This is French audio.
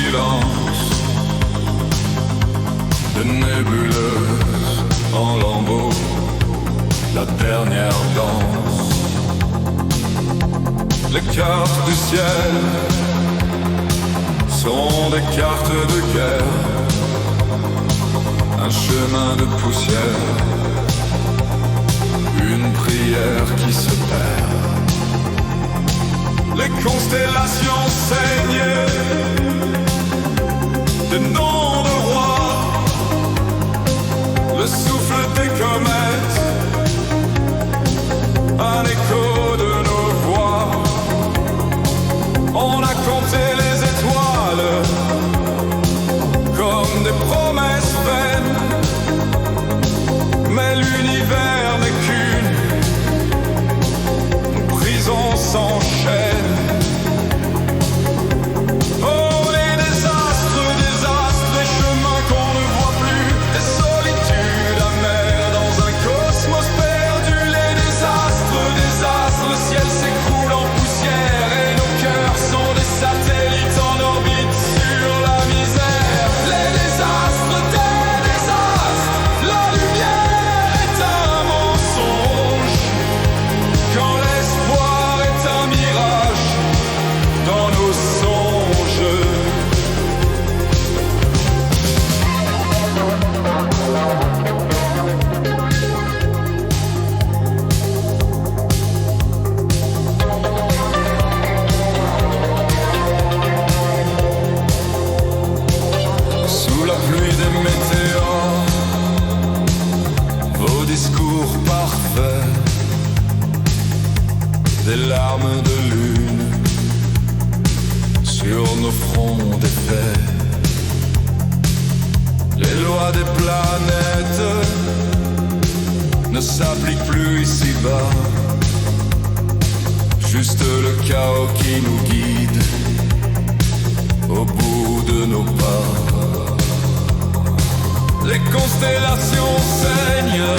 silence de nébuleuses en lambeaux, la dernière danse. Les cartes du ciel sont des cartes de guerre, un chemin de poussière, une prière qui se perd. Les constellations saignent des noms de rois, le souffle des comètes, un écho de nos voix. On a compté les étoiles comme des promesses vaines, mais l'univers n'est qu'une prison sans chaîne. Des larmes de lune sur nos fronts défaits. Les lois des planètes ne s'appliquent plus ici-bas, juste le chaos qui nous guide au bout de nos pas. Les constellations saignent